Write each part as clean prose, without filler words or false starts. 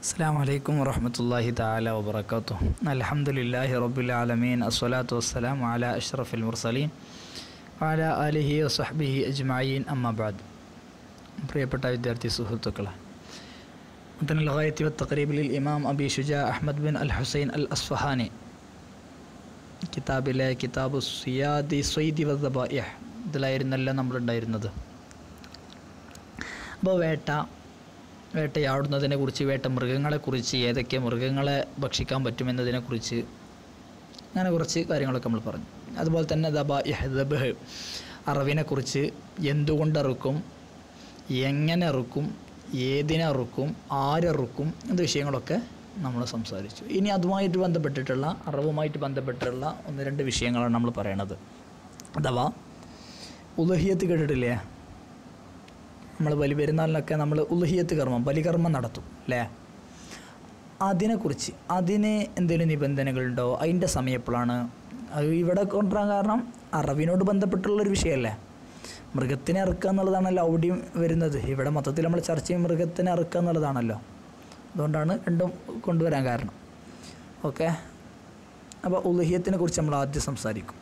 അസ്സലാമു അലൈക്കും വറഹ്മത്തുള്ളാഹി തആല വബറകാതുഹു. അൽഹംദുലില്ലാഹി റബ്ബിൽ ആലമീൻ. അസ്സലാത്തു വസ്സലാമു അലാ അഷ്റഫിൽ മുർസലീൻ വഅലാ ആലിഹി വസഹ്ബിഹി അജ്മഈൻ. അമ്മാ ബഅദ്. പ്രിയപ്പെട്ട വിദ്യാർത്ഥി സുഹൃത്തുക്കളെ, മുതനൽ ഗായത്തി വത്തഖരീബ് ലിൽ ഇമാം അബി ശുജാ അഹ്മദ് ബിൻ അൽ ഹുസൈൻ അൽ അസ്ഫഹാനി കിതാബിലെ കിതാബു സിയാദി സ്വൈദി വദ്ദബായിഹ് ഇതിലായിരുന്നല്ലോ നമ്മളുണ്ടായിരുന്നത്. അപ്പോൾ വേട്ടയാടുന്നതിനെക്കുറിച്ച്, മൃഗങ്ങളെക്കുറിച്ച്, ഏതൊക്കെ മൃഗങ്ങളെ ഭക്ഷിക്കാൻ പറ്റുമെന്നതിനെക്കുറിച്ച് അങ്ങനെ കുറച്ച് കാര്യങ്ങളൊക്കെ നമ്മൾ പറഞ്ഞു. അതുപോലെ തന്നെ ദബഹ് അറവിനെക്കുറിച്ച്, എന്തുകൊണ്ടറുക്കും, എങ്ങനെ അറുക്കും, ഏതിനറുക്കും, ആരറുക്കും എന്ന വിഷയങ്ങളൊക്കെ നമ്മൾ സംസാരിച്ചു. ഇനി അതുമായിട്ട് ബന്ധപ്പെട്ടിട്ടുള്ള, അറവുമായിട്ട് ബന്ധപ്പെട്ടിട്ടുള്ള ഒന്ന് രണ്ട് വിഷയങ്ങളാണ് നമ്മൾ പറയണത്. അഥവാ ഉളുഹിയ്യത്ത് കേട്ടിട്ടില്ലേ? നമ്മൾ ബലിപെരുന്നാളിനൊക്കെ നമ്മൾ ഉളുഹിയ്യത്ത് കർമ്മം, ബലികർമ്മം നടത്തും അല്ലേ? അതിനെക്കുറിച്ച്, അതിന് എന്തെങ്കിലും നിബന്ധനകളുണ്ടോ? അതിൻ്റെ സമയം എപ്പോഴാണ്? അത് ഇവിടെ കൊണ്ടുവരാൻ കാരണം അറവിനോട് ബന്ധപ്പെട്ടുള്ളൊരു വിഷയമല്ലേ. മൃഗത്തിനെ അറുക്കുക എന്നുള്ളതാണല്ലോ അവിടെയും വരുന്നത്. ഇവിടെ മൊത്തത്തിൽ നമ്മൾ ചർച്ച ചെയ്യും മൃഗത്തിനെ അറുക്കുക എന്നുള്ളതാണല്ലോ. അതുകൊണ്ടാണ് രണ്ടും കൊണ്ടുവരാൻ കാരണം. ഓക്കെ, അപ്പോൾ ഉളുഹിയ്യത്തിനെ കുറിച്ച് നമ്മൾ ആദ്യം സംസാരിക്കും.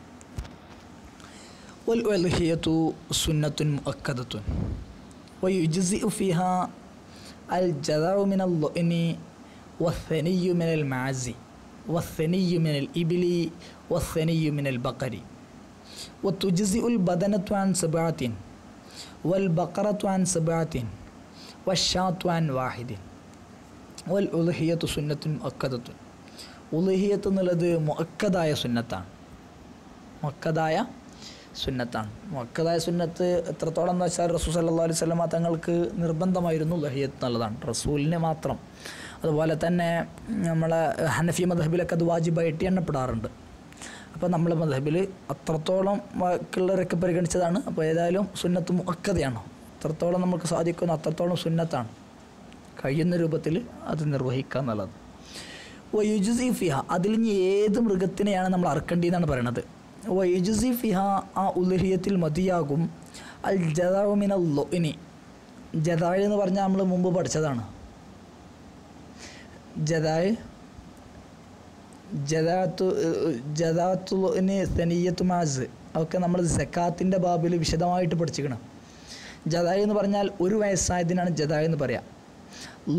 വൽ ഉളുഹിയ്യത്തു സുന്നത്തുൻ മുഅക്കദത്തുൻ ويجزئ فيها الجذع من الضأن والثني من المعز والثني من الإبل والثني من البقر وتجزئ البدنة عن 7 والبقرة عن 7 والشاة عن 1 والأضحية سنة مؤكدة. ഉളുഹിയ്യത്ത് എന്നുള്ളത് മുഅക്കദായ സുന്നത്താണ്. മുഅക്കദായ സുന്നത്ത് എത്രത്തോളം എന്ന് വെച്ചാൽ റസൂൽ സല്ലല്ലാഹു അലൈഹി വസല്ലം തങ്ങൾക്ക് നിർബന്ധമായിരുന്നു ഉളുഹിയ്യത്ത് എന്നുള്ളതാണ്, റസൂലിന് മാത്രം. അതുപോലെ തന്നെ നമ്മളെ ഹനഫി മദ്ഹബിലൊക്കെ അത് വാജിബായിട്ട് എണ്ണപ്പെടാറുണ്ട്. അപ്പോൾ നമ്മളെ മദ്ഹബിൽ അത്രത്തോളം ബാക്കിയുള്ളവരൊക്കെ പരിഗണിച്ചതാണ്. അപ്പോൾ ഏതായാലും സുന്നത്ത് മുഅക്കദയാണ്. എത്രത്തോളം നമുക്ക് സാധിക്കുന്ന അത്രത്തോളം സുന്നത്താണ്, കഴിയുന്ന രൂപത്തിൽ അത് നിർവഹിക്കുക എന്നുള്ളത്. വയുജ്സി ഫിഹ, അതിൽ ഇനി ഏത് മൃഗത്തിനെയാണ് നമ്മൾ അറുക്കേണ്ടതെന്നാണ് പറയണത്. വയുജ്സി ഫിഹ, ആ ഉളുഹിയ്യത്തിൽ മതിയാകും അൽ ജദഉ മിനൽ ളുഅനി. ജദഅ എന്ന് പറഞ്ഞാൽ നമ്മൾ മുമ്പ് പഠിച്ചതാണ്. ജദഅത്തു ളുഅനി സനിയ്യത്തു മാസ്, അതൊക്കെ നമ്മൾ സക്കാത്തിൻ്റെ ബാബിൽ വിശദമായിട്ട് പഠിച്ചിരിക്കണം. ജദഅ എന്ന് പറഞ്ഞാൽ ഒരു വയസ്സായതിനാണ് ജദഅ എന്ന് പറയാം.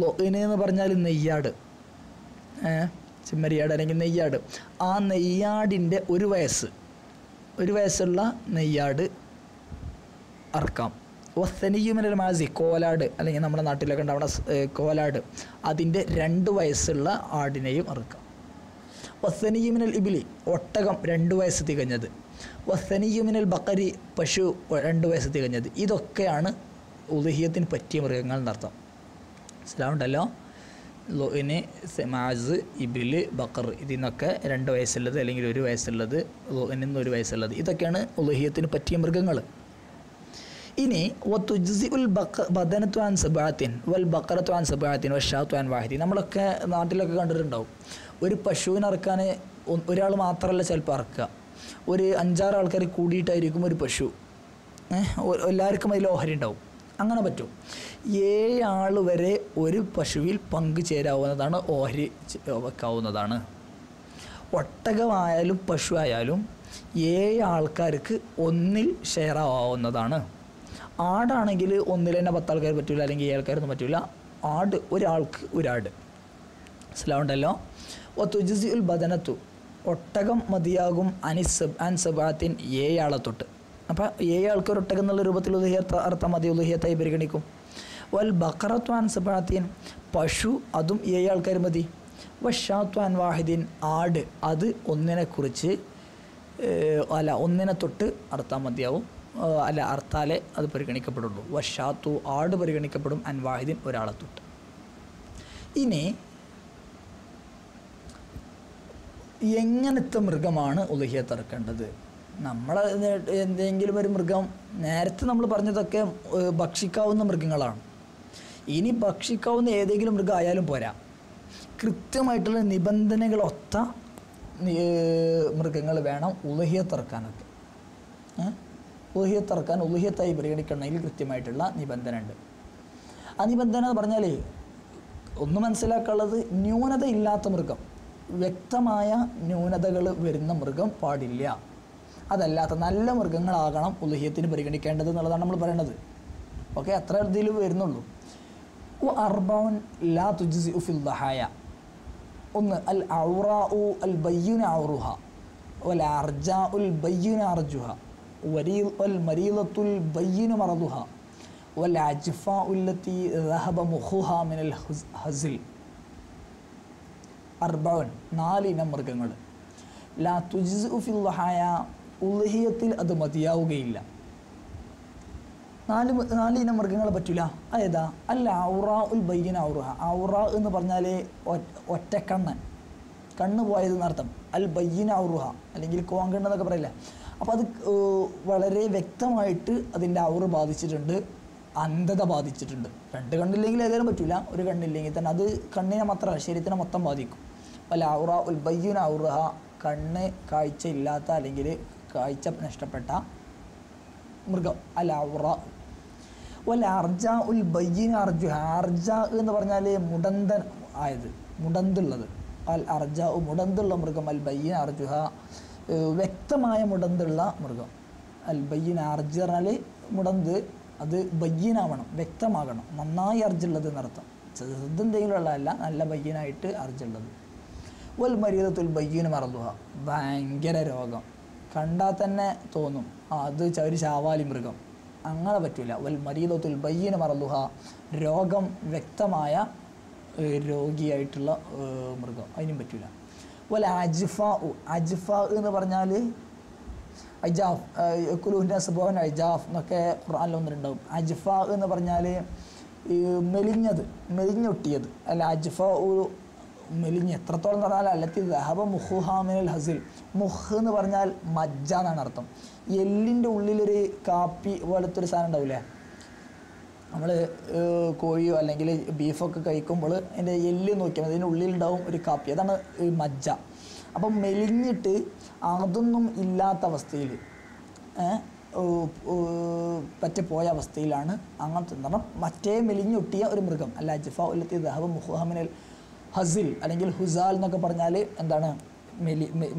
ളുഅനി എന്ന് പറഞ്ഞാൽ നെയ്യാട്, ചെമ്മരിയാട് അല്ലെങ്കിൽ നെയ്യാട്. ആ നെയ്യാടിൻ്റെ ഒരു വയസ്സുള്ള നെയ്യാട് അറക്കാം. വസ്സനിയുമിനൽ മാസി, കോലാട് അല്ലെങ്കിൽ നമ്മുടെ നാട്ടിലൊക്കെ ഉണ്ടാവുന്ന കോലാട്, അതിൻ്റെ 2 വയസ്സുള്ള ആടിനെയും അറുക്കാം. വസ്സനിയുമിനൽ ഇബിലി, ഒട്ടകം 2 വയസ്സ് തികഞ്ഞത്. വസ്സനിയുമിനൽ ബക്കരി, പശു 2 വയസ്സ് തികഞ്ഞത്. ഇതൊക്കെയാണ് ഉളുഹിയ്യത്തിന് പറ്റിയ മൃഗങ്ങൾ എന്നർത്ഥം. മനസ്സിലാവുണ്ടല്ലോ? ളുഅനി, മാസ്, ഇബില്, ബക്കർ, ഇതിൽ നിന്നൊക്കെ 2 വയസ്സുള്ളത് അല്ലെങ്കിൽ 1 വയസ്സുള്ളത്, ളുഅനിൽ നിന്ന് 1 വയസ്സുള്ളത്, ഇതൊക്കെയാണ് ഉളുഹിയ്യത്തിന് പറ്റിയ മൃഗങ്ങൾ. ഇനി വതുജ്സിഉൽ ബദനത്തു അൻ 7 വൽ ബഖറത്തു അൻ 7 വശാത്തു അൻ 1. നമ്മളൊക്കെ നാട്ടിലൊക്കെ കണ്ടിട്ടുണ്ടാവും, ഒരു പശുവിനെ അറക്കാൻ ഒരാൾ മാത്രമല്ല ചിലപ്പോൾ അറക്കുക, ഒരു 5-6 ആൾക്കാർ കൂടിയിട്ടായിരിക്കും ഒരു പശു. എല്ലാവർക്കും അതിൽ ഓഹരി ഉണ്ടാവും. അങ്ങനെ പറ്റും. 7 ആൾ വരെ ഒരു പശുവിൽ പങ്കുചേരാവുന്നതാണ്, ഓഹരി വെക്കാവുന്നതാണ്. ഒട്ടകമായാലും പശു ആയാലും 7 ആൾക്കാർക്ക് ഒന്നിൽ ഷെയർ ആവാവുന്നതാണ്. ആടാണെങ്കിൽ ഒന്നിൽ തന്നെ 10 ആൾക്കാർ പറ്റില്ല, അല്ലെങ്കിൽ 7 ആൾക്കാരൊന്നും പറ്റില്ല. ആട് ഒരാൾക്ക് ഒരാട്. മനസ്സിലാവുണ്ടല്ലോ? ഒത്തുജിസിഉൽ ബദനത്തു, ഒട്ടകം മതിയാകും അൻ 7 7 ആളെ തൊട്ട്. അപ്പോൾ 7 ആൾക്കാർ ഒട്ടകം എന്നുള്ള രൂപത്തിൽ ഉളുഹിയ്യത്ത് അർത്ഥം മതി, ഉളുഹിയ്യത്തായി പരിഗണിക്കും. വൽ ബഖറത്തു അൻ 7, പശു അതും 7 ആൾക്കാർ മതി. വശാത്തു അൻ 1, ആട് അത് ഒന്നിനെ തൊട്ട് അർത്ഥം മതിയാവും. അർത്ഥാലേ അത് പരിഗണിക്കപ്പെടുള്ളൂ. വശാത്തു, ആട് പരിഗണിക്കപ്പെടും, അൻ 1 ഒരാളെ തൊട്ട്. ഇനി എങ്ങനത്തെ മൃഗമാണ് ഉളുഹിയ്യത്ത് അറുക്കേണ്ടത്? നമ്മൾ എന്തെങ്കിലും ഒരു മൃഗം, നേരത്തെ നമ്മൾ പറഞ്ഞതൊക്കെ ഭക്ഷിക്കാവുന്ന മൃഗങ്ങളാണ്. ഇനി ഭക്ഷിക്കാവുന്ന ഏതെങ്കിലും മൃഗം ആയാലും പോരാ, കൃത്യമായിട്ടുള്ള നിബന്ധനകളൊത്ത മൃഗങ്ങൾ വേണം ഉളുഹിയ്യത്ത് അറുക്കാനൊക്കെ. ഉളുഹിയ്യത്ത് അറുക്കാൻ, ഉളുഹിയ്യത്തായി പരിഗണിക്കണമെങ്കിൽ കൃത്യമായിട്ടുള്ള നിബന്ധന ഉണ്ട്. ആ നിബന്ധന എന്ന് പറഞ്ഞാൽ ഒന്ന് മനസ്സിലാക്കാനുള്ളത് ന്യൂനത ഇല്ലാത്ത മൃഗം, വ്യക്തമായ ന്യൂനതകൾ വരുന്ന മൃഗം പാടില്ല. അതല്ലാത്ത നല്ല മൃഗങ്ങളാകണം ഉളുഹിയത്തിന് പരിഗണിക്കേണ്ടത് എന്നുള്ളതാണ് നമ്മൾ പറയേണ്ടത്. ഓക്കെ, അത്ര ഇതിൽ വരുന്നുള്ളൂ. അർബഉൻ ലാ തുജ്സിഉ ഫിൽ ദഹായ. ഒന്ന് അൽ ഔറാഉ അൽ ബയ്യിന ഔറുഹ വൽ അർജാഉൽ ബയ്യിന അർജുഹ വൽ മരീളത്തുൽ ബയ്യിന മറദുഹ വൽ അജ്ഫാഉ അല്ലതി ദഹബ മുഖുഹ മിനൽ ഹസിൽ. അർബഉൻ, 4 ഇനം മൃഗങ്ങൾ. ലാ തുജ്സിഉ ഫിൽ ദഹായ, ഉളുഹിയത്തിൽ അത് മതിയാവുകയില്ല. 4 ഇനം മൃഗങ്ങൾ പറ്റില്ല. അതേതാ? അല്ല ഔറാ ഉൽ ബയ്യിന ഔറുഹ. ഔറ എന്ന് പറഞ്ഞാൽ ഒറ്റക്കണ്ണ്, കണ്ണ് പോയത് എന്നർത്ഥം. അൽ ബയ്യിന ഔറുഹ അല്ലെങ്കിൽ കോങ്കണ്ണ് എന്നൊക്കെ പറയില്ല. അപ്പോൾ അത് വളരെ വ്യക്തമായിട്ട് അതിൻ്റെ ഔറ് ബാധിച്ചിട്ടുണ്ട്, അന്ധത ബാധിച്ചിട്ടുണ്ട്. 2 കണ്ണില്ലെങ്കിൽ ഏതായാലും പറ്റില്ല, ഒരു കണ്ണില്ലെങ്കിൽ തന്നെ അത് കണ്ണിനെ മാത്രമല്ല ശരീരത്തിനെ മൊത്തം ബാധിക്കും. അല്ല ഔറ ഉൽ ബയ്യിന ഔറുഹ, കണ്ണ് കാഴ്ച ഇല്ലാത്ത അല്ലെങ്കിൽ കാഴ്ച നഷ്ടപ്പെട്ട മൃഗം അൽ ഔറ. വൽ അർജ ഉൽ ബയ്യിന അർജുഹ. അർജ എന്ന് പറഞ്ഞാൽ മുടന്തൻ ആയത്, മുടന്തുള്ളത്. അൽ അർജ മുടന്തുള്ള മൃഗം. അൽ ബയ്യിന അർജുഹ, വ്യക്തമായ മുടന്തുള്ള മൃഗം. അൽ ബയ്യിന അർജ പറഞ്ഞാൽ മുടന്ത്, അത് ബയ്യനാവണം, വ്യക്തമാകണം, നന്നായി അർജുള്ളത് എന്നർത്ഥം. ചെറുതെന്തെങ്കിലും ഉള്ളതല്ല, നല്ല ബയ്യനായിട്ട് അർജുള്ളത്. വൽ മരീദത്തുൽ ബയ്യിന മറദുഹ, ഭയങ്കര രോഗം, കണ്ടാൽ തന്നെ തോന്നും അത് ഒരു ചാവാലി മൃഗം, അങ്ങനെ പറ്റില്ല. വൽ മരീദത്തുൽ ബയ്യിന മറദുഹ, രോഗം വ്യക്തമായ രോഗിയായിട്ടുള്ള മൃഗം, അതിനും പറ്റില്ല. വൽ അജ്ഫാ, അജ്ഫാ എന്ന് പറഞ്ഞാൽ അജാഫ്, കുലൂഹിൻ്റെ സുബോൻ അജാഫ് എന്നൊക്കെ ഖുർആനിലൊന്നിലുണ്ടാവും. അജ്ഫാ എന്ന് പറഞ്ഞാൽ മെലിഞ്ഞത്, മെലിഞ്ഞൊട്ടിയത്. അല്ല അജ്ഫാ മെലിഞ്ഞ് എത്രത്തോളം എന്ന് പറഞ്ഞാൽ അല്ലത്തി ദഹബ മുഖുഹ മിനൽ ഹസിൽ. മുഹ് എന്ന് പറഞ്ഞാൽ മജ്ജ എന്നാണ് അർത്ഥം. എല്ലിൻ്റെ ഉള്ളിലൊരു കാപ്പി പോലത്തെ ഒരു സാധനം ഉണ്ടാവില്ലേ, നമ്മൾ കോഴിയോ അല്ലെങ്കിൽ ബീഫൊക്കെ കഴിക്കുമ്പോൾ അതിൻ്റെ എല്ല് നോക്കിയാൽ മതി, അതിൻ്റെ ഉള്ളിലുണ്ടാവും ഒരു കാപ്പി, അതാണ് മജ്ജ. അപ്പം മെലിഞ്ഞിട്ട് അതൊന്നും ഇല്ലാത്ത അവസ്ഥയിൽ പറ്റിപ്പോയ അവസ്ഥയിലാണ് അങ്ങനത്തെ. കാരണം മറ്റേ മെലിഞ്ഞൊട്ടിയ ഒരു മൃഗം. അല്ല അജ്ഫാ ഉല്ലത്തി ദഹബ മുഖുഹ മിനൽ ഹസിൽ അല്ലെങ്കിൽ ഹുസാൽ എന്നൊക്കെ പറഞ്ഞാൽ എന്താണ്,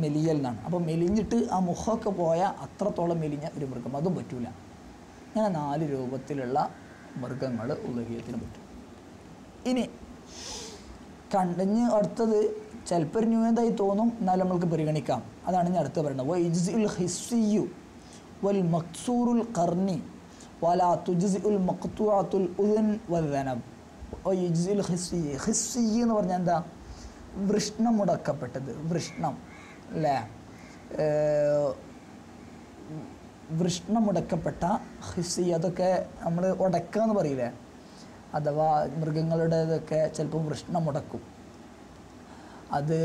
മെലിയൽ എന്നാണ്. അപ്പോൾ മെലിഞ്ഞിട്ട് ആ മുഖമൊക്കെ പോയ അത്രത്തോളം മെലിഞ്ഞ ഒരു മൃഗം, അതും പറ്റൂല. അങ്ങനെ 4 രൂപത്തിലുള്ള മൃഗങ്ങൾ ഉളുഹിയത്തിന് പറ്റും. ഇനി കണ്ടിഞ്ഞ് അടുത്തത് ചിലപ്പോൾ ഒരു ന്യൂനതായി തോന്നും, എന്നാലും നമ്മൾക്ക് പരിഗണിക്കാം. അതാണ് ഞാൻ അടുത്ത് പറയുന്നത്. വൈജ്സിഉൽ ഹിസ്സിയു വൽ മക്സൂറുൽ ഖർനി വലാ തുജ്സിഉൽ മഖ്തുഅത്തുൽ ഉദ്ൻ വദ്ദനബ്. വൈജ്സിഉൽ ഹിസ്സി, ഹിസ്സി എന്ന് പറഞ്ഞാൽ എന്താ? വൃഷ്ണം മുടക്കപ്പെട്ടത്, വൃഷ്ണം അല്ലേ, വൃഷ്ണം മുടക്കപ്പെട്ട ഹിസ്സി, അതൊക്കെ നമ്മൾ ഉടക്കുക എന്ന് പറയില്ലേ, അഥവാ മൃഗങ്ങളുടേതൊക്കെ ചിലപ്പോൾ വൃഷ്ണം മുടക്കും. അത്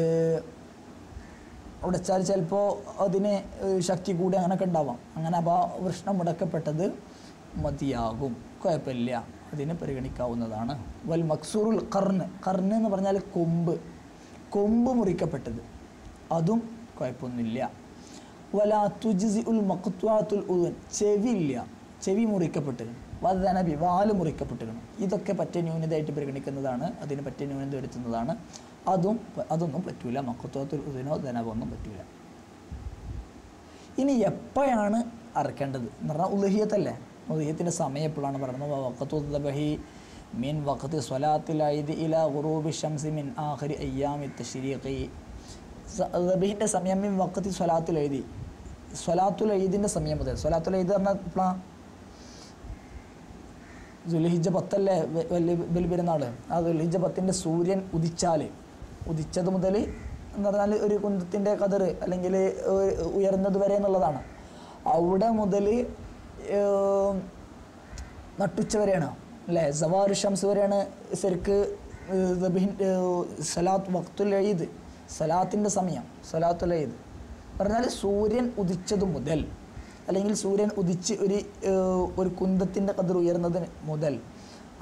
ഉടച്ചാൽ ചിലപ്പോൾ അതിന് ശക്തി കൂടി അങ്ങനെയൊക്കെ ഉണ്ടാവാം. അങ്ങനെ അപ്പോൾ വൃഷ്ണം മുടക്കപ്പെട്ടത് മതിയാകും, കുഴപ്പമില്ല, അതിന് പരിഗണിക്കാവുന്നതാണ്. വൽ മക്സൂറുൽ ഖർന്, ഖർന് എന്ന് പറഞ്ഞാൽ കൊമ്പ്, കൊമ്പ് മുറിക്കപ്പെട്ടത്, അതും കുഴപ്പമൊന്നുമില്ല. വലാ തുജ്സിഉൽ മഖ്തുഅത്തുൽ ഉദ്ൻ, ചെവിയില്ല, ചെവി മുറിക്കപ്പെട്ടിരുന്നു. വദ്ദനബി, വാല് മുറിക്കപ്പെട്ടിരുന്നു. ഇതൊക്കെ പറ്റിയ ന്യൂനതയായിട്ട് പരിഗണിക്കുന്നതാണ്, അതിന് പറ്റിയ ന്യൂനത വരുത്തുന്നതാണ്. അതൊന്നും പറ്റൂല. മഖ്തുഅത്തുൽ ഉദ്നോ ദനബോ ഒന്നും പറ്റൂല. ഇനി എപ്പോഴാണ് അറക്കേണ്ടത് എന്ന് പറഞ്ഞാൽ ഉളുഹിയത്തല്ലേ, ഉളുഹിയത്തിൻ്റെ സമയം എപ്പോഴാണ് പറയുന്നത്? വഖ്തു ദബഹി മിൻ വഖ്തി സ്വലാത്തിൽ ഐദി ഇലാ ഗുറൂബി ശംസി മിൻ ആഖിരി അയ്യാമി തശ്രീഖി. ദബഹിൻ്റെ സമയം മിൻ വഖ്തി സ്വലാത്തുൽ ഐദി, സ്വലാത്തുൽ ഐദിൻ്റെ സമയം മുതൽ. സ്വലാത്തുൽ ഐദ് പറഞ്ഞാൽ എപ്പോഴാണ്? ദുൽഹിജ്ജ 10 അല്ലേ വലിയ പെരുന്നാൾ. ആ ദുൽഹിജ്ജ 10 സൂര്യൻ ഉദിച്ചത് മുതൽ എന്ന് പറഞ്ഞാൽ ഒരു കുന്തത്തിൻ്റെ കതിർ അല്ലെങ്കിൽ ഉയർന്നത് വരെ എന്നുള്ളതാണ്. അവിടെ മുതൽ നട്ടുച്ച വരെയാണ് അല്ലേ, സവാരു ഷംസ് വരെയാണ് ശരിക്ക് സലാത്ത് വഖ്തുൽ ഈദ്, സലാത്തിൻ്റെ സമയം. സലാത്തുൽ ഈദ് പറഞ്ഞാൽ സൂര്യൻ ഉദിച്ചത് മുതൽ അല്ലെങ്കിൽ സൂര്യൻ ഉദിച്ച് ഒരു കുന്തത്തിൻ്റെ കതിർ ഉയർന്നതിന് മുതൽ,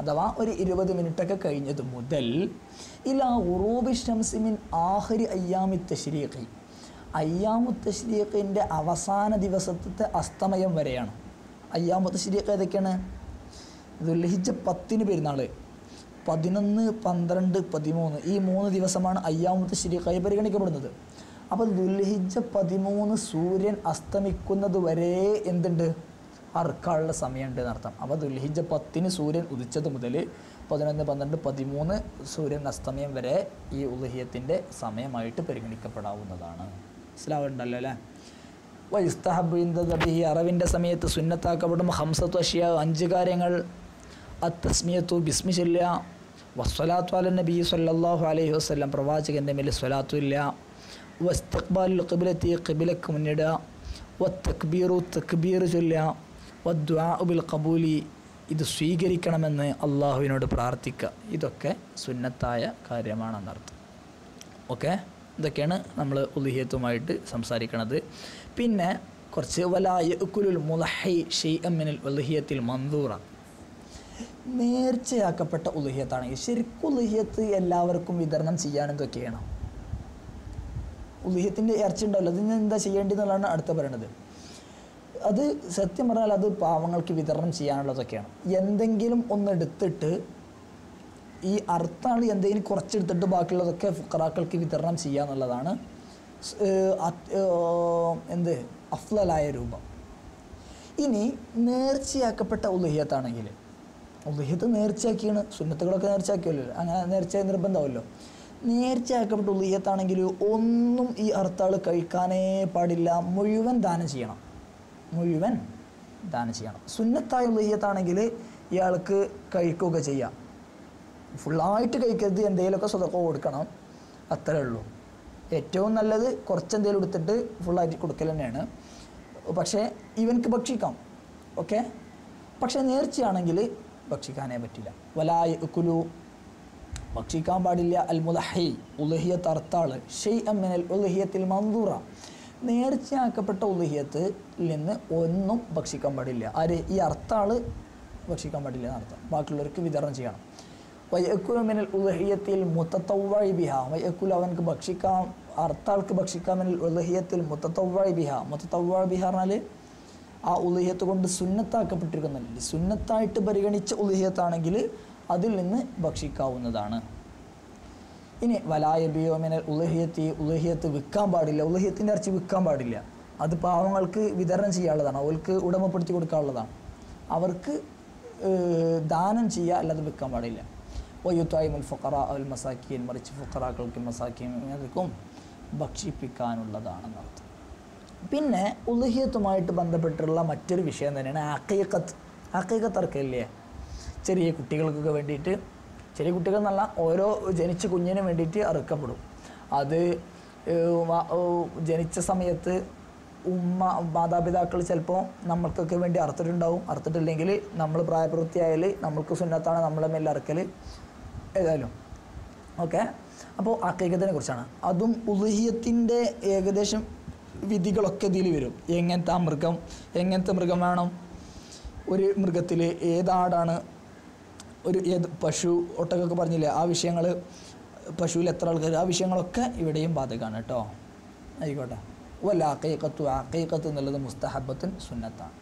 അഥവാ ഒരു 20 മിനിറ്റൊക്കെ കഴിഞ്ഞത് മുതൽ ഇലാ ഗുറൂബി ശംസി മിൻ ആഖിരി അയ്യാമി തശ്രീഖി, അയ്യാമു തശ്രീഖിൻ്റെ അവസാന ദിവസത്തെ അസ്തമയം വരെയാണ്. അയ്യാമു തശ്രീഖ് ഏതൊക്കെയാണ്? ദുൽഹിജ്ജ 10 പെരുന്നാൾ, 11, 12, 13 ഈ 3 ദിവസമാണ് അയ്യാമുത്ത് ശരീഖായി പരിഗണിക്കപ്പെടുന്നത്. അപ്പോൾ ദുൽഹിജ്ജ 13 സൂര്യൻ അസ്തമിക്കുന്നത് വരെ എന്തുണ്ട്, അറുക്കാനുള്ള സമയമുണ്ട് എന്നർത്ഥം. അപ്പോൾ ദുൽഹിജ്ജ 10 സൂര്യൻ ഉദിച്ചത് മുതൽ 11, 12, 13 സൂര്യൻ അസ്തമയം വരെ ഈ ഉളുഹിയത്തിൻ്റെ സമയമായിട്ട് പരിഗണിക്കപ്പെടാവുന്നതാണ്. മനസ്സിലാവുന്നുണ്ടല്ലോ അല്ലേ? വൈസ്തഹബിന്ദബിഹി അറവിൻ്റെ സമയത്ത് സുന്നത്താക്കപ്പെടും ഹംസത്തു അഷ്യ 5 കാര്യങ്ങൾ. അത്തസ്മിയത്തു ബിസ്മി ചൊല്ലുക, വസ്സലാത്തു അല നബി സല്ലല്ലാഹു അലൈഹി വസല്ലം പ്രവാചകൻ്റെ മേൽ സ്വലാത്തു ഇല്ല, വസ്തിഖ്ബാലുൽ ഖിബ്ലത്തി ഖിബ്ലക്ക് മുന്നിടുക, വത്തക്ബീറു തക്ബീർ ചൊല്ലുക, വദ്ദുആഉ ബിൽ ഖബൂലി ഇത് സ്വീകരിക്കണമെന്ന് അള്ളാഹുവിനോട് പ്രാർത്ഥിക്കുക. ഇതൊക്കെ സുന്നത്തായ കാര്യമാണെന്നർത്ഥം. ഓക്കെ, ഇതൊക്കെയാണ് നമ്മൾ ഉളുഹിയത്തുമായിട്ട് സംസാരിക്കണത്. പിന്നെ കുറച്ച് വലാ യഅ്കുലുൽ മുളഹി ഷൈഅൻ മിനൽ ഉളുഹിയത്തിൽ മൻദൂറ, നേർച്ചയാക്കപ്പെട്ട ഉളുഹിയത്താണെങ്കിൽ ശരിക്കും ഉളുഹിയത്ത് എല്ലാവർക്കും വിതരണം ചെയ്യാനെന്തൊക്കെയാണ്? ഉളുഹിയത്തിൻ്റെ ഇറച്ചി ഉണ്ടാവില്ല, അതിന് എന്താ ചെയ്യേണ്ടതെന്നുള്ളതാണ് അടുത്ത പറയണത്. അത് സത്യം പറഞ്ഞാൽ അത് പാവങ്ങൾക്ക് വിതരണം ചെയ്യാനുള്ളതൊക്കെയാണ്. എന്തെങ്കിലും ഒന്നെടുത്തിട്ട് ഈ അർത്ഥാൾ എന്തെങ്കിലും കുറച്ചെടുത്തിട്ട് ബാക്കിയുള്ളതൊക്കെ ഫുഖറാക്കൾക്ക് വിതരണം ചെയ്യുക എന്നുള്ളതാണ് അഫ്ളലായ രൂപം. ഇനി നേർച്ചയാക്കപ്പെട്ട ഉളുഹിയത്താണെങ്കിൽ, ഉളുഹിയത്ത് നേർച്ചയാക്കിയാണ്, സുന്നത്തുകളൊക്കെ നേർച്ചയാക്കിയല്ലോ, അങ്ങനെ നേർച്ച നിർബന്ധമല്ലോ. നേർച്ചയാക്കപ്പെട്ട ഉളുഹിയത്താണെങ്കിൽ ഒന്നും ഈ അർത്ഥാൾ കഴിക്കാനേ പാടില്ല, മുഴുവൻ ദാനം ചെയ്യണം, മുഴുവൻ ദാനം ചെയ്യണം. സുന്നത്തായ ഉളുഹിയത്താണെങ്കിൽ ഇയാൾക്ക് കഴിക്കുകയൊക്കെ ചെയ്യാം, ഫുള്ളായിട്ട് കഴിക്കരുത്, എന്തെങ്കിലുമൊക്കെ സ്വതക്ക കൊടുക്കണം, അത്രേ ഉള്ളൂ. ഏറ്റവും നല്ലത് കുറച്ചെന്തെങ്കിലും എടുത്തിട്ട് ഫുള്ളായിട്ട് കൊടുക്കൽ തന്നെയാണ്. പക്ഷേ ഇവൻക്ക് ഭക്ഷിക്കാം, ഓക്കെ. പക്ഷേ നേർച്ചയാണെങ്കിൽ ഭക്ഷിക്കാനേ പറ്റില്ല. വലായ ഉക്കുലു ഭക്ഷിക്കാൻ പാടില്ല അൽ മുലഹി ഉളുഹിയത്ത് അർത്താൾ ഷൈഅൻ മിനൽ ഉളുഹിയത്തിൽ മൻദൂറ, നേർച്ചയാക്കപ്പെട്ട ഉളുഹിയത്തിൽ നിന്ന് ഒന്നും ഭക്ഷിക്കാൻ പാടില്ല. ആര്? ഈ അർത്താൾ ഭക്ഷിക്കാൻ പാടില്ല എന്നർത്ഥം, ബാക്കിയുള്ളവർക്ക് വിതരണം ചെയ്യണം. വയക്കുൽ മിനൽ ഉളുഹിയത്തിൽ മുത്തത്തവ്വഇ ബിഹ, വയക്കുൽ അവനക്ക് ഭക്ഷിക്കാം, അർത്താൾക്ക് ഭക്ഷിക്കാം മിനൽ ഉളുഹിയത്തിൽ മുത്തത്തവ്വഇ ബിഹ. മുത്തത്തവ്വഇ ബിഹ പറഞ്ഞാൽ ആ ഉളുഹിയത്ത് കൊണ്ട് സുന്നത്താക്കപ്പെട്ടിരിക്കുന്നില്ല, സുന്നത്തായിട്ട് പരിഗണിച്ച ഉളുഹിയത്താണെങ്കിൽ അതിൽ നിന്ന് ഭക്ഷിക്കാവുന്നതാണ്. ഇനി വലായ ബിയോമിനൽ ഉളുഹിയത്തി, ഉളുഹിയത്ത് വിൽക്കാൻ പാടില്ല, ഉളുഹിയത്തിൻ്റെ ഇറച്ചി വിൽക്കാൻ പാടില്ല, അത് പാവങ്ങൾക്ക് വിതരണം ചെയ്യാനുള്ളതാണ്, അവർക്ക് ഉടമപ്പെടുത്തി കൊടുക്കാനുള്ളതാണ്, അവർക്ക് ദാനം ചെയ്യുക, അല്ലാതെ വിൽക്കാൻ പാടില്ല. വയുത്തായിമുൽ ഫുഖറ അൽ മസാക്കീൻ, മറിച്ച് ഫുഖറാക്കൾക്കും മസാക്കീനും ഭക്ഷിപ്പിക്കാനുള്ളതാണെന്നർത്ഥം. പിന്നെ ഉളുഹിയത്തുമായിട്ട് ബന്ധപ്പെട്ടുള്ള മറ്റൊരു വിഷയം തന്നെയാണ് അഖീഖത്ത്. അഖീഖത്ത് അറക്കല്ലേ ചെറിയ കുട്ടികൾക്കൊക്കെ വേണ്ടിയിട്ട്, ചെറിയ കുട്ടികൾ എന്നല്ല, ഓരോ ജനിച്ച കുഞ്ഞിനും വേണ്ടിയിട്ട് അറുക്കപ്പെടും. അത് ജനിച്ച സമയത്ത് മാതാപിതാക്കൾ ചിലപ്പോൾ നമ്മൾക്കൊക്കെ വേണ്ടി അറുത്തിട്ടുണ്ടാവും, അറുത്തിട്ടില്ലെങ്കിൽ നമ്മൾ പ്രായപൂർത്തിയായാൽ നമ്മൾക്ക് സുന്നത്താണ് നമ്മളെ മേലെ അറുക്കൽ ഏതായാലും, ഓക്കെ. അപ്പോൾ അഖീഖത്തിനെ കുറിച്ചാണ്. അതും ഉളുഹിയത്തിൻ്റെ ഏകദേശം വിധികളൊക്കെ ഇതിൽ വരും. എങ്ങനത്തെ മൃഗം വേണം, ഒരു മൃഗത്തിൽ ഏതാടാണ്, ഏത് പശു ഒട്ടകൊക്കെ പറഞ്ഞില്ലേ, ആ വിഷയങ്ങൾ, പശുവിൽ എത്ര ആൾക്കാർ, ആ വിഷയങ്ങളൊക്കെ ഇവിടെയും ബാധകമാണ് കേട്ടോ. ആയിക്കോട്ടെ. വല്ല അഖീഖത്തു, അഖീഖത്ത് എന്നുള്ളത് മുസ്തഹബത്തുൻ സുന്നത്താണ്.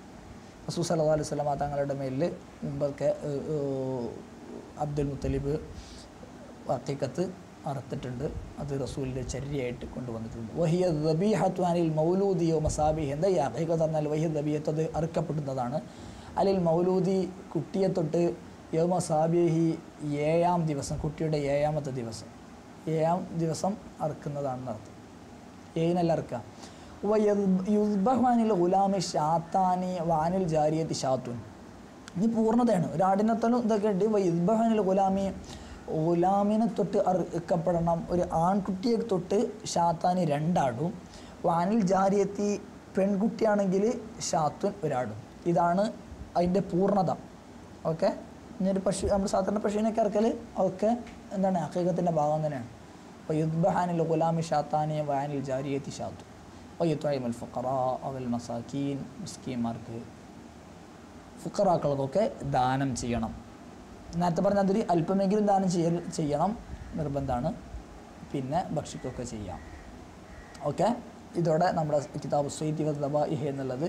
റസൂൽ സല്ലല്ലാഹു അലൈഹി വസല്ലം തങ്ങളുടെ മേലിൽ മുമ്പൊക്കെ അബ്ദുൽ മുത്തലിബ് അഖീഖത്ത് അറുത്തിട്ടുണ്ട്, അത് റസൂലിൻ്റെ ചര്യയായിട്ട് കൊണ്ടുവന്നിട്ടുണ്ട്. വഹിയ ദബീഹത്തു അനിൽ മൗലൂദി യോ മസാബിഹ്, എന്താ ഈ അഖീഖത്ത് എന്നാൽ വഹിയ ദബീഹത്ത്, അത് അറുക്കപ്പെടുന്നതാണ്. അലിൽ മൗലൂദി കുട്ടിയെ തൊട്ട് യൗമ സാബിഹി 7-ാം ദിവസം, കുട്ടിയുടെ 7-ാമത്തെ ദിവസം, 7-ാം ദിവസം അറുക്കുന്നതാണെന്ന് അർത്ഥം. 7-നല്ല അറുക്കുക. യുസ്ബഹ്വാനിൽ ഗുലാമി ഷാത്താനി വാനിൽ ജാരിയത്തി ഷാത്തുൻ, ഇനി പൂർണ്ണതയാണ്. ഒരു ആടിനത്തോളം ഇതൊക്കെ ഉണ്ട്. യുസ്ബഹ്വാനിൽ ഗുലാമിനെ തൊട്ട് അറുക്കപ്പെടണം, ഒരു ആൺകുട്ടിയെ തൊട്ട് ഷാത്താനി 2 ആടും, വാനിൽ ജാരിയത്തി പെൺകുട്ടിയാണെങ്കിൽ ഷാത്തുൻ 1 ആടും. ഇതാണ് അതിൻ്റെ പൂർണ്ണത, ഓക്കെ. ഇനിയൊരു പശു, നമ്മൾ സാധാരണ പശുവിനൊക്കെ ഇറക്കൽ അതൊക്കെ എന്താണ് അഖീഖത്തിൻ്റെ ഭാഗം തന്നെയാണ്. അപ്പോൾ യുദ്ബഹാനിൽ ഗുലാമി ഷാത്താനി വാനിൽ ജാരിയത്തി ഷാത്തു വയുത്വൈമുൽ ഫുഖറാ അവൽ മസാക്കീൻ, മിസ്കീന്മാർക്ക് ഫുഖറാക്കൾക്കൊക്കെ ദാനം ചെയ്യണം. നേരത്തെ പറഞ്ഞ അതിൽ അല്പമെങ്കിലും ദാനം ചെയ്യണം, നിർബന്ധമാണ്. പിന്നെ ഭക്ഷിക്കുകയൊക്കെ ചെയ്യാം, ഓക്കെ. ഇതോടെ നമ്മുടെ കിതാബ് സ്വൈതി വ ദബാഇഹ് എന്നുള്ളത്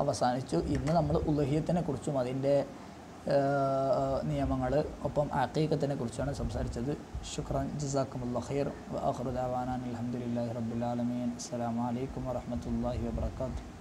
അവസാനിച്ചു. ഇന്ന് നമ്മൾ ഉളുഹിയത്തിനെ കുറിച്ചും അതിൻ്റെ നിയമങ്ങൾ, ഒപ്പം അഖീഖത്തിനെ കുറിച്ചാണ് സംസാരിച്ചത്. ശുക്രൻ, ജസാക്കുമുല്ലാഹു ഖൈർ. വ ആഖിറു ദഅവാനാ അൽഹംദുലില്ലാഹി റബ്ബിൽ ആലമീൻ. അസ്സലാമു അലൈക്കും വറഹ്മത്തുള്ളാഹി വബറകാതുഹു.